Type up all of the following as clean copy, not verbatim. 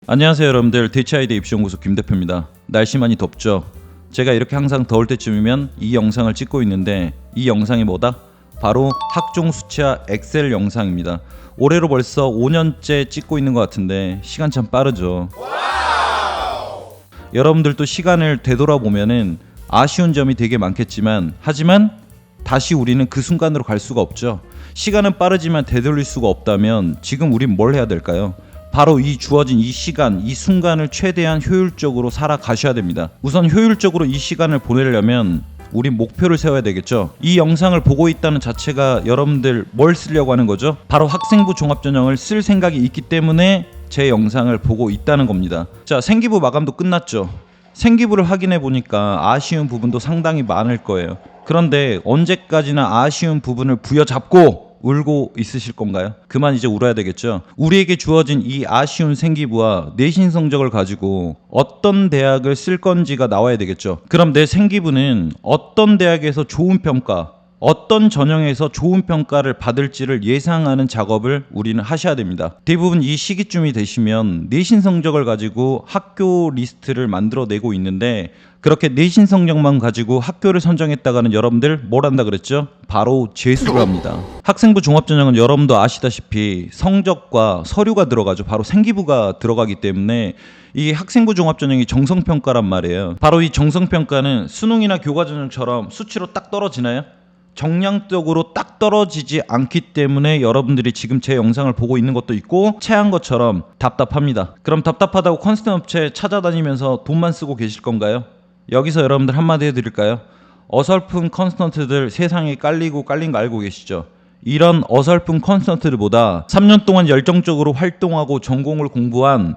안녕하세요 여러분들, 대치아이디 입시연구소 김대표입니다. 날씨 많이 덥죠? 제가 이렇게 항상 더울 때쯤이면 이 영상을 찍고 있는데 이 영상이 뭐다? 바로 학종 수치화 엑셀 영상입니다. 올해로 벌써 5년째 찍고 있는 것 같은데 시간 참 빠르죠. 여러분들도 시간을 되돌아보면은 아쉬운 점이 되게 많겠지만 하지만 다시 우리는 그 순간으로 갈 수가 없죠. 시간은 빠르지만 되돌릴 수가 없다면 지금 우린 뭘 해야 될까요? 바로 이 주어진 이 시간, 이 순간을 최대한 효율적으로 살아가셔야 됩니다. 우선 효율적으로 이 시간을 보내려면 우린 목표를 세워야 되겠죠. 이 영상을 보고 있다는 자체가 여러분들 뭘 쓰려고 하는 거죠? 바로 학생부 종합전형을 쓸 생각이 있기 때문에 제 영상을 보고 있다는 겁니다. 자, 생기부 마감도 끝났죠. 생기부를 확인해 보니까 아쉬운 부분도 상당히 많을 거예요. 그런데 언제까지나 아쉬운 부분을 부여잡고 울고 있으실 건가요? 그만 이제 울어야 되겠죠. 우리에게 주어진 이 아쉬운 생기부와 내신 성적을 가지고 어떤 대학을 쓸 건지가 나와야 되겠죠. 그럼 내 생기부는 어떤 대학에서 좋은 평가, 어떤 전형에서 좋은 평가를 받을지를 예상하는 작업을 우리는 하셔야 됩니다. 대부분 이 시기쯤이 되시면 내신 성적을 가지고 학교 리스트를 만들어내고 있는데, 그렇게 내신 성적만 가지고 학교를 선정했다가는 여러분들 뭘 한다 그랬죠? 바로 재수를 합니다. 학생부 종합전형은 여러분도 아시다시피 성적과 서류가 들어가죠. 바로 생기부가 들어가기 때문에 이 학생부 종합전형이 정성평가란 말이에요. 바로 이 정성평가는 수능이나 교과전형처럼 수치로 딱 떨어지나요? 정량적으로 딱 떨어지지 않기 때문에 여러분들이 지금 제 영상을 보고 있는 것도 있고 체한 것처럼 답답합니다. 그럼 답답하다고 컨설팅 업체 찾아다니면서 돈만 쓰고 계실 건가요? 여기서 여러분들 한마디 해드릴까요? 어설픈 컨설턴트들 세상에 깔린 거 알고 계시죠? 이런 어설픈 컨설턴트들보다 3년 동안 열정적으로 활동하고 전공을 공부한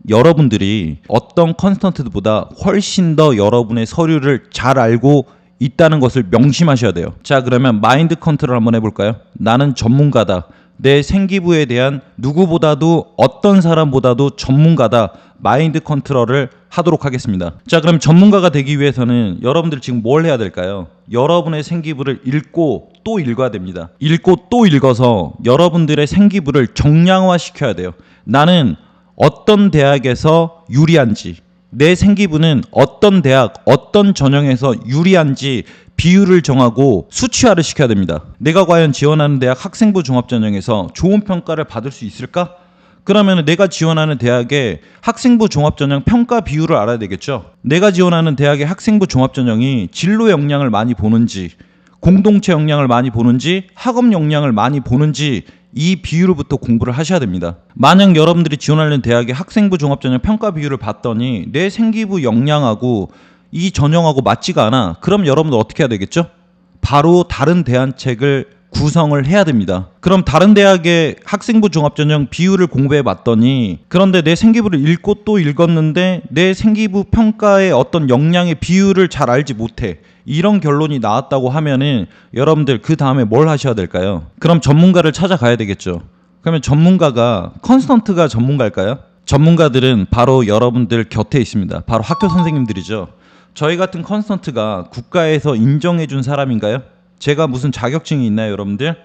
여러분들이 어떤 컨설턴트들보다 훨씬 더 여러분의 서류를 잘 알고 있다는 것을 명심하셔야 돼요. 자, 그러면 마인드 컨트롤 한번 해볼까요? 나는 전문가다. 내 생기부에 대한 누구보다도 어떤 사람보다도 전문가다. 마인드 컨트롤을 하도록 하겠습니다. 자, 그럼 전문가가 되기 위해서는 여러분들 지금 뭘 해야 될까요? 여러분의 생기부를 읽고 또 읽어야 됩니다. 읽고 또 읽어서 여러분들의 생기부를 정량화 시켜야 돼요. 나는 어떤 대학에서 유리한지, 내 생기부는 어떤 대학, 어떤 전형에서 유리한지 비율을 정하고 수치화를 시켜야 됩니다. 내가 과연 지원하는 대학 학생부 종합전형에서 좋은 평가를 받을 수 있을까? 그러면 내가 지원하는 대학의 학생부 종합전형 평가 비율을 알아야 되겠죠. 내가 지원하는 대학의 학생부 종합전형이 진로 역량을 많이 보는지, 공동체 역량을 많이 보는지, 학업 역량을 많이 보는지 이 비율부터 공부를 하셔야 됩니다. 만약 여러분들이 지원하는 대학의 학생부 종합전형 평가 비율을 봤더니 내 생기부 역량하고 이 전형하고 맞지가 않아. 그럼 여러분들 어떻게 해야 되겠죠? 바로 다른 대안책을 구성을 해야 됩니다. 그럼 다른 대학의 학생부 종합전형 비율을 공부해 봤더니, 그런데 내 생기부를 읽고 또 읽었는데 내 생기부 평가의 어떤 역량의 비율을 잘 알지 못해. 이런 결론이 나왔다고 하면은 여러분들 그 다음에 뭘 하셔야 될까요? 그럼 전문가를 찾아가야 되겠죠. 그러면 전문가가, 컨설턴트가 전문가일까요? 전문가들은 바로 여러분들 곁에 있습니다. 바로 학교 선생님들이죠. 저희 같은 컨설턴트가 국가에서 인정해 준 사람인가요? 제가 무슨 자격증이 있나요, 여러분들?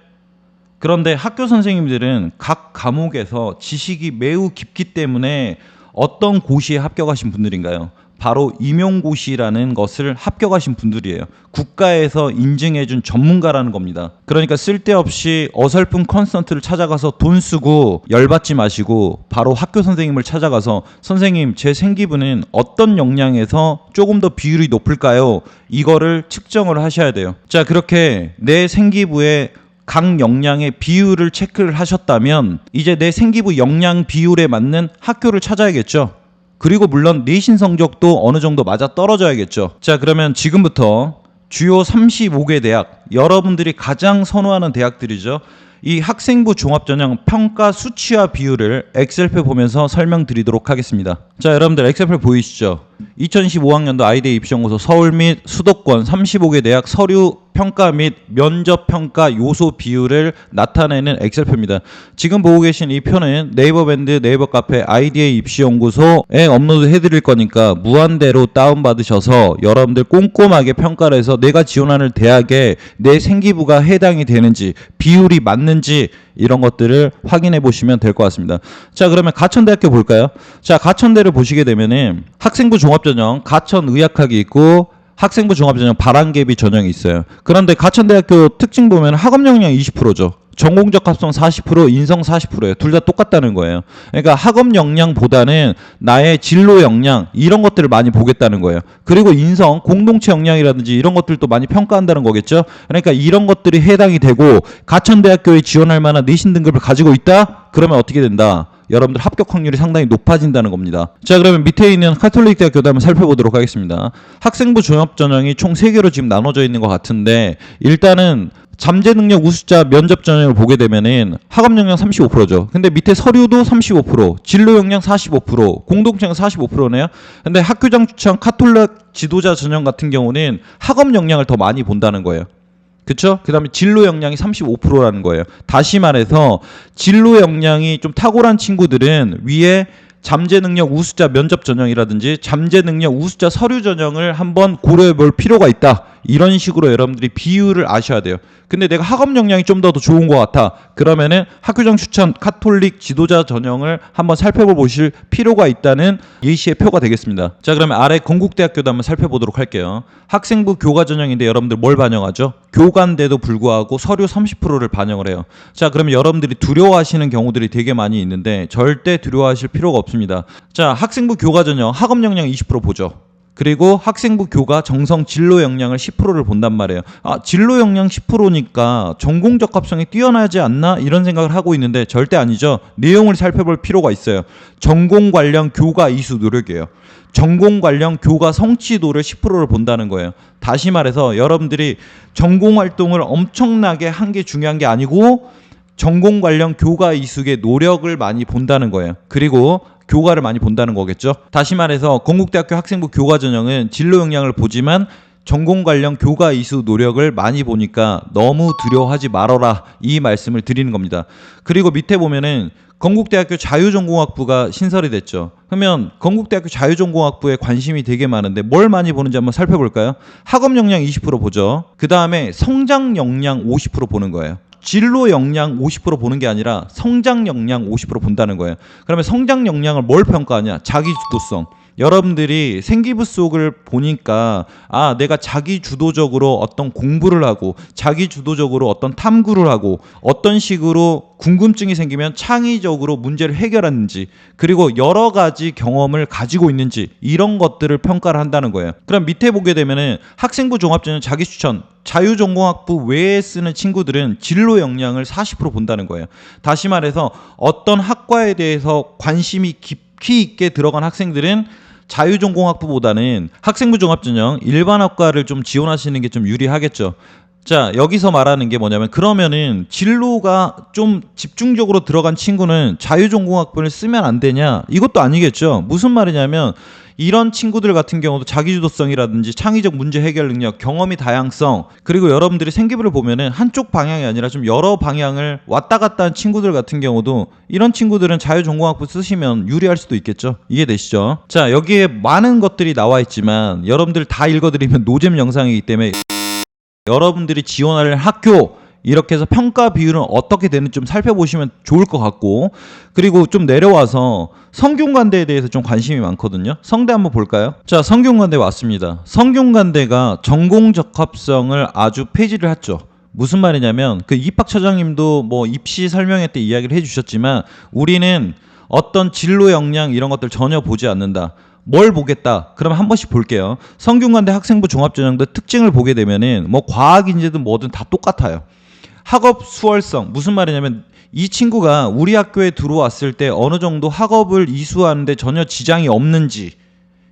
그런데 학교 선생님들은 각 과목에서 지식이 매우 깊기 때문에 어떤 고시에 합격하신 분들인가요? 바로 임용고시라는 것을 합격하신 분들이에요. 국가에서 인증해준 전문가라는 겁니다. 그러니까 쓸데없이 어설픈 컨설턴트를 찾아가서 돈 쓰고 열받지 마시고 바로 학교 선생님을 찾아가서, 선생님 제 생기부는 어떤 역량에서 조금 더 비율이 높을까요? 이거를 측정을 하셔야 돼요. 자, 그렇게 내 생기부에 각 역량의 비율을 체크를 하셨다면 이제 내 생기부 역량 비율에 맞는 학교를 찾아야겠죠. 그리고 물론 내신 성적도 어느 정도 맞아 떨어져야겠죠. 자, 그러면 지금부터 주요 35개 대학, 여러분들이 가장 선호하는 대학들이죠. 이 학생부 종합전형 평가 수치화 비율을 엑셀표 보면서 설명드리도록 하겠습니다. 자, 여러분들 엑셀표 보이시죠? 2025학년도 아이디어 입시연구소 서울 및 수도권 35개 대학 서류 평가 및 면접 평가 요소 비율을 나타내는 엑셀표입니다. 지금 보고 계신 이 표는 네이버 밴드, 네이버 카페, IDA 입시연구소에 업로드 해드릴 거니까 무한대로 다운받으셔서 여러분들 꼼꼼하게 평가를 해서 내가 지원하는 대학에 내 생기부가 해당이 되는지, 비율이 맞는지 이런 것들을 확인해 보시면 될 것 같습니다. 자, 그러면 가천대학교 볼까요? 자, 가천대를 보시게 되면은 학생부 종합전형 가천의학학이 있고 학생부 종합전형 바람개비 전형이 있어요. 그런데 가천대학교 특징 보면 학업 역량 20%죠. 전공적 합성 40%, 인성 40%예요. 둘 다 똑같다는 거예요. 그러니까 학업 역량보다는 나의 진로 역량 이런 것들을 많이 보겠다는 거예요. 그리고 인성, 공동체 역량이라든지 이런 것들도 많이 평가한다는 거겠죠. 그러니까 이런 것들이 해당이 되고 가천대학교에 지원할 만한 내신 등급을 가지고 있다? 그러면 어떻게 된다? 여러분들 합격 확률이 상당히 높아진다는 겁니다. 자, 그러면 밑에 있는 카톨릭 대학교도 한번 살펴보도록 하겠습니다. 학생부 종합 전형이 총 3개로 지금 나눠져 있는 것 같은데 일단은 잠재 능력 우수자 면접 전형을 보게 되면은 학업 역량 35%죠. 근데 밑에 서류도 35%, 진로 역량 45%, 공동체가 45%네요. 근데 학교장 추천 카톨릭 지도자 전형 같은 경우는 학업 역량을 더 많이 본다는 거예요. 그쵸? 그 다음에 진로 역량이 35%라는 거예요. 다시 말해서 진로 역량이 좀 탁월한 친구들은 위에 잠재 능력 우수자 면접 전형이라든지 잠재 능력 우수자 서류 전형을 한번 고려해 볼 필요가 있다. 이런 식으로 여러분들이 비율을 아셔야 돼요. 근데 내가 학업 역량이 좀 더 좋은 것 같아. 그러면은 학교장 추천 카톨릭 지도자 전형을 한번 살펴보실 필요가 있다는 예시의 표가 되겠습니다. 자, 그러면 아래 건국대학교도 한번 살펴보도록 할게요. 학생부 교과 전형인데 여러분들 뭘 반영하죠? 교과인데도 불구하고 서류 30%를 반영을 해요. 자, 그러면 여러분들이 두려워하시는 경우들이 되게 많이 있는데 절대 두려워하실 필요가 없습니다. 자, 학생부 교과 전형 학업 역량 20% 보죠. 그리고 학생부 교과 정성 진로 역량을 10%를 본단 말이에요. 아, 진로 역량 10%니까 전공적 합성이 뛰어나지 않나? 이런 생각을 하고 있는데 절대 아니죠. 내용을 살펴볼 필요가 있어요. 전공 관련 교과 이수 노력이에요. 전공 관련 교과 성취도를 10%를 본다는 거예요. 다시 말해서 여러분들이 전공 활동을 엄청나게 한 게 중요한 게 아니고 전공 관련 교과 이수의 노력을 많이 본다는 거예요. 그리고 교과를 많이 본다는 거겠죠. 다시 말해서 건국대학교 학생부 교과 전형은 진로 역량을 보지만 전공 관련 교과 이수 노력을 많이 보니까 너무 두려워하지 말아라 이 말씀을 드리는 겁니다. 그리고 밑에 보면은 건국대학교 자유전공학부가 신설이 됐죠. 그러면 건국대학교 자유전공학부에 관심이 되게 많은데 뭘 많이 보는지 한번 살펴볼까요? 학업 역량 20% 보죠. 그 다음에 성장 역량 50% 보는 거예요. 진로 역량 50% 보는 게 아니라 성장 역량 50% 본다는 거예요. 그러면 성장 역량을 뭘 평가하냐? 자기 주도성. 여러분들이 생기부 속을 보니까 아, 내가 자기 주도적으로 어떤 공부를 하고 자기 주도적으로 어떤 탐구를 하고 어떤 식으로 궁금증이 생기면 창의적으로 문제를 해결하는지 그리고 여러 가지 경험을 가지고 있는지 이런 것들을 평가를 한다는 거예요. 그럼 밑에 보게 되면은 학생부 종합전형 자기 추천 자유전공학부 외에 쓰는 친구들은 진로 역량을 40% 본다는 거예요. 다시 말해서 어떤 학과에 대해서 관심이 깊이 있게 들어간 학생들은 자유전공학부보다는 학생부 종합전형 일반 학과를 좀 지원하시는 게 좀 유리하겠죠. 자, 여기서 말하는 게 뭐냐면 그러면은 진로가 좀 집중적으로 들어간 친구는 자유전공학부를 쓰면 안 되냐? 이것도 아니겠죠. 무슨 말이냐면 이런 친구들 같은 경우도 자기주도성이라든지 창의적 문제 해결 능력, 경험의 다양성, 그리고 여러분들이 생기부를 보면은 한쪽 방향이 아니라 좀 여러 방향을 왔다 갔다 한 친구들 같은 경우도 이런 친구들은 자유전공학부 쓰시면 유리할 수도 있겠죠. 이해되시죠? 자, 여기에 많은 것들이 나와 있지만 여러분들 다 읽어드리면 노잼 영상이기 때문에 여러분들이 지원할 학교 이렇게 해서 평가 비율은 어떻게 되는지 좀 살펴보시면 좋을 것 같고 그리고 좀 내려와서 성균관대에 대해서 좀 관심이 많거든요. 성대 한번 볼까요? 자, 성균관대 왔습니다. 성균관대가 전공적합성을 아주 폐지를 했죠. 무슨 말이냐면 그 입학처장님도 뭐 입시 설명회 때 이야기를 해주셨지만 우리는 어떤 진로 역량 이런 것들 전혀 보지 않는다. 뭘 보겠다? 그러면 한 번씩 볼게요. 성균관대 학생부 종합전형도 특징을 보게 되면은 뭐 과학인재든 뭐든 다 똑같아요. 학업 수월성 무슨 말이냐면 이 친구가 우리 학교에 들어왔을 때 어느 정도 학업을 이수하는데 전혀 지장이 없는지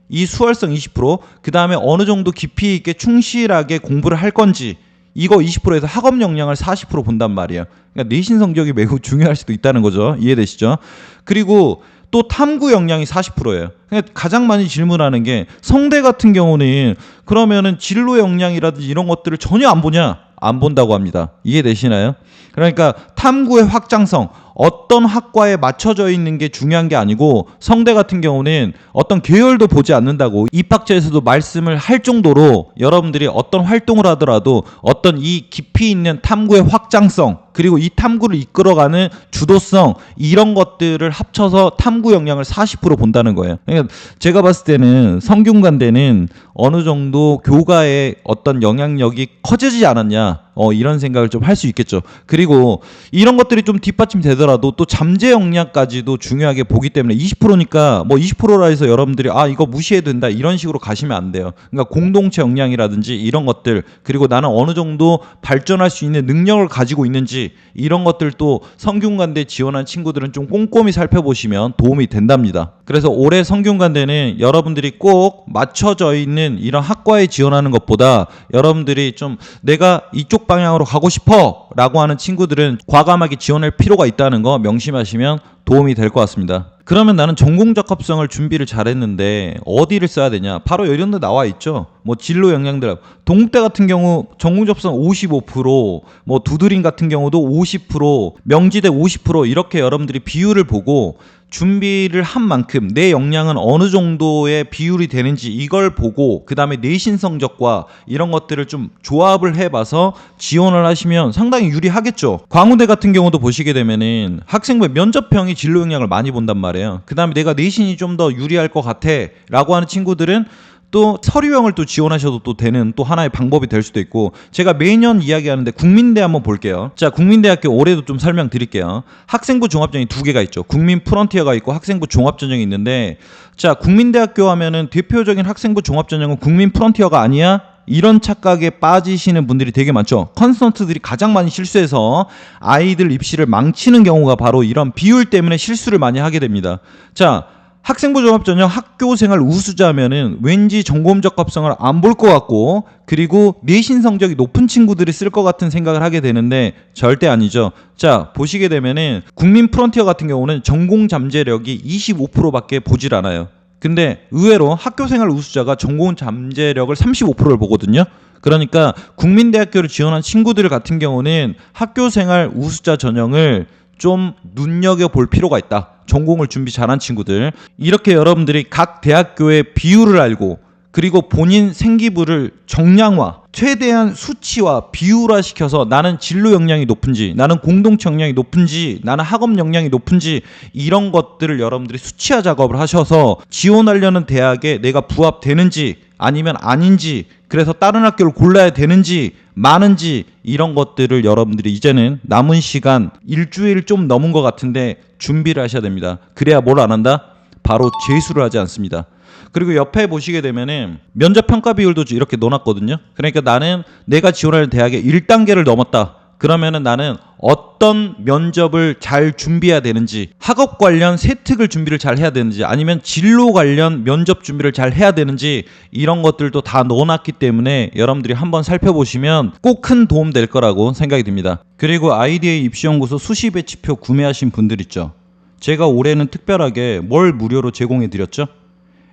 이 수월성 20% 그 다음에 어느 정도 깊이 있게 충실하게 공부를 할 건지 이거 20%에서 학업 역량을 40% 본단 말이에요. 그러니까 내신 성적이 매우 중요할 수도 있다는 거죠. 이해되시죠? 그리고 또 탐구 역량이 40%예요. 그러니까 가장 많이 질문하는 게 성대 같은 경우는 그러면은 진로 역량이라든지 이런 것들을 전혀 안 보냐? 안 본다고 합니다. 이해되시나요? 그러니까 탐구의 확장성, 어떤 학과에 맞춰져 있는 게 중요한 게 아니고 성대 같은 경우는 어떤 계열도 보지 않는다고 입학처에서도 말씀을 할 정도로 여러분들이 어떤 활동을 하더라도 어떤 이 깊이 있는 탐구의 확장성 그리고 이 탐구를 이끌어가는 주도성 이런 것들을 합쳐서 탐구 역량을 40% 본다는 거예요. 그러니까 제가 봤을 때는 성균관대는 어느 정도 교과의 어떤 영향력이 커지지 않았냐 이런 생각을 좀 할 수 있겠죠. 그리고 이런 것들이 좀 뒷받침되더라도 또 잠재 역량까지도 중요하게 보기 때문에 20%니까 뭐 20%라 해서 여러분들이 이거 무시해도 된다 이런 식으로 가시면 안 돼요. 그러니까 공동체 역량이라든지 이런 것들 그리고 나는 어느 정도 발전할 수 있는 능력을 가지고 있는지 이런 것들도 성균관대 지원한 친구들은 좀 꼼꼼히 살펴보시면 도움이 된답니다. 그래서 올해 성균관대는 여러분들이 꼭 맞춰져 있는 이런 학과에 지원하는 것보다 여러분들이 좀 내가 이쪽 방향으로 가고 싶어 라고 하는 친구들은 과감하게 지원할 필요가 있다는 거 명심하시면 도움이 될 것 같습니다. 그러면 나는 전공적합성을 준비를 잘했는데 어디를 써야 되냐? 바로 이런 데 나와 있죠. 뭐 진로 역량들. 동대 같은 경우 전공접성 55%, 뭐 두드림 같은 경우도 50%, 명지대 50% 이렇게 여러분들이 비율을 보고 준비를 한 만큼 내 역량은 어느 정도의 비율이 되는지 이걸 보고 그 다음에 내신 성적과 이런 것들을 좀 조합을 해봐서 지원을 하시면 상당히 유리하겠죠. 광우대 같은 경우도 보시게 되면은 학생부의 면접형이 진로 역량을 많이 본단 말이에요. 그 다음에 내가 내신이 좀 더 유리할 것 같아 라고 하는 친구들은 또 서류형을 또 지원하셔도 또 되는 또 하나의 방법이 될 수도 있고 제가 매년 이야기하는데 국민대 한번 볼게요. 자, 국민대학교 올해도 좀 설명드릴게요. 학생부 종합전형이 두 개가 있죠. 국민 프론티어가 있고 학생부 종합전형이 있는데 자, 국민대학교 하면은 대표적인 학생부 종합전형은 국민 프론티어가 아니야? 이런 착각에 빠지시는 분들이 되게 많죠. 컨설턴트들이 가장 많이 실수해서 아이들 입시를 망치는 경우가 바로 이런 비율 때문에 실수를 많이 하게 됩니다. 자, 학생부 종합전형 학교생활 우수자면은 왠지 전공적합성을 안 볼 것 같고 그리고 내신 성적이 높은 친구들이 쓸 것 같은 생각을 하게 되는데 절대 아니죠. 자, 보시게 되면은 국민 프론티어 같은 경우는 전공 잠재력이 25%밖에 보질 않아요. 근데 의외로 학교생활 우수자가 전공 잠재력을 35%를 보거든요. 그러니까 국민대학교를 지원한 친구들 같은 경우는 학교생활 우수자 전형을 좀 눈여겨볼 필요가 있다. 전공을 준비 잘한 친구들. 이렇게 여러분들이 각 대학교의 비율을 알고 그리고 본인 생기부를 정량화, 최대한 수치와 비율화 시켜서 나는 진로 역량이 높은지, 나는 공동체 역량이 높은지, 나는 학업 역량이 높은지 이런 것들을 여러분들이 수치화 작업을 하셔서 지원하려는 대학에 내가 부합되는지 아니면 아닌지 그래서 다른 학교를 골라야 되는지 많은지 이런 것들을 여러분들이 이제는 남은 시간 일주일 좀 넘은 것 같은데 준비를 하셔야 됩니다. 그래야 뭘 안 한다? 바로 재수를 하지 않습니다. 그리고 옆에 보시게 되면은 면접 평가 비율도 이렇게 넣어놨거든요. 그러니까 나는 내가 지원하는 대학의 1단계를 넘었다. 그러면은 나는 어떤 면접을 잘 준비해야 되는지, 학업 관련 세특을 준비를 잘 해야 되는지, 아니면 진로 관련 면접 준비를 잘 해야 되는지 이런 것들도 다 넣어놨기 때문에 여러분들이 한번 살펴보시면 꼭 큰 도움 될 거라고 생각이 듭니다. 그리고 IDA 입시연구소 수시 배치표 구매하신 분들 있죠. 제가 올해는 특별하게 뭘 무료로 제공해 드렸죠?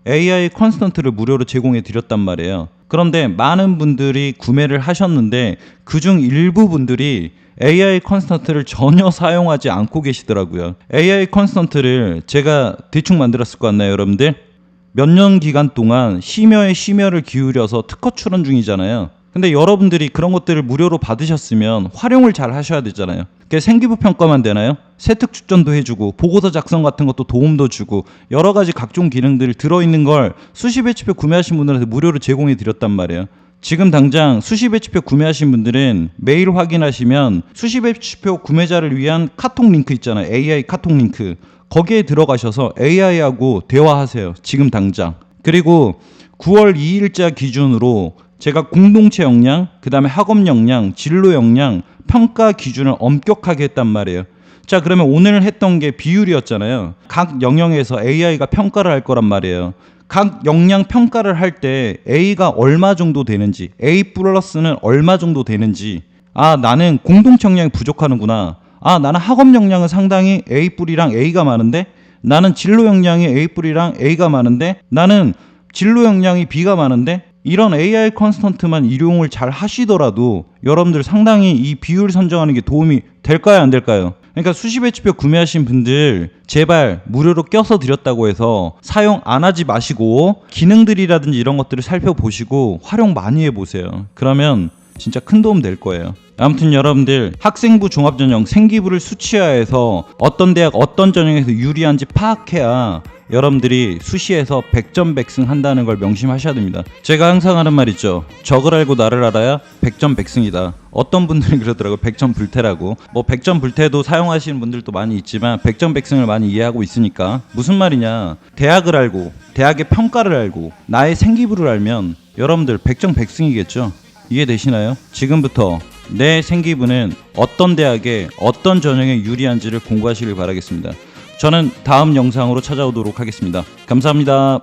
AI 컨스턴트를 무료로 제공해 드렸단 말이에요. 그런데 많은 분들이 구매를 하셨는데 그중 일부 분들이 AI 컨스턴트를 전혀 사용하지 않고 계시더라고요. AI 컨스턴트를 제가 대충 만들었을 것 같나요, 여러분들? 몇 년 기간 동안 심혈에 심혈을 기울여서 특허 출원 중이잖아요. 근데 여러분들이 그런 것들을 무료로 받으셨으면 활용을 잘 하셔야 되잖아요. 그게 생기부 평가만 되나요? 세특 추천도 해주고 보고서 작성 같은 것도 도움도 주고 여러 가지 각종 기능들이 들어있는 걸 수시 배치표 구매하신 분들한테 무료로 제공해 드렸단 말이에요. 지금 당장 수시 배치표 구매하신 분들은 메일 확인하시면 수시 배치표 구매자를 위한 카톡 링크 있잖아요. AI 카톡 링크. 거기에 들어가셔서 AI하고 대화하세요. 지금 당장. 그리고 9월 2일자 기준으로 제가 공동체 역량, 그 다음에 학업 역량, 진로 역량, 평가 기준을 엄격하게 했단 말이에요. 자, 그러면 오늘 했던 게 비율이었잖아요. 각 영역에서 AI가 평가를 할 거란 말이에요. 각 역량 평가를 할 때 A가 얼마 정도 되는지, A 플러스는 얼마 정도 되는지, 아, 나는 공동체 역량이 부족하는구나. 아, 나는 학업 역량은 상당히 A 뿔이랑 A가 많은데 나는 진로 역량이 A+이랑 A가 많은데 나는 진로 역량이 B가 많은데 이런 AI 컨스턴트만 이용을 잘 하시더라도 여러분들 상당히 이 비율 선정하는 게 도움이 될까요, 안 될까요? 그러니까 수시 배치표 구매하신 분들 제발 무료로 껴서 드렸다고 해서 사용 안 하지 마시고 기능들이라든지 이런 것들을 살펴보시고 활용 많이 해보세요. 그러면 진짜 큰 도움 될 거예요. 아무튼 여러분들 학생부 종합전형 생기부를 수치화해서 어떤 대학 어떤 전형에서 유리한지 파악해야 여러분들이 수시에서 100점 100승 한다는 걸 명심하셔야 됩니다. 제가 항상 하는 말 있죠. 적을 알고 나를 알아야 100점 100승이다. 어떤 분들이 그러더라고요. 100점 불태라고. 뭐 100점 불태도 사용하시는 분들도 많이 있지만 100점 100승을 많이 이해하고 있으니까 무슨 말이냐. 대학을 알고 대학의 평가를 알고 나의 생기부를 알면 여러분들 100점 100승이겠죠. 이해되시나요? 지금부터 내 생기부는 어떤 대학에 어떤 전형에 유리한지를 공부하시길 바라겠습니다. 저는 다음 영상으로 찾아오도록 하겠습니다. 감사합니다.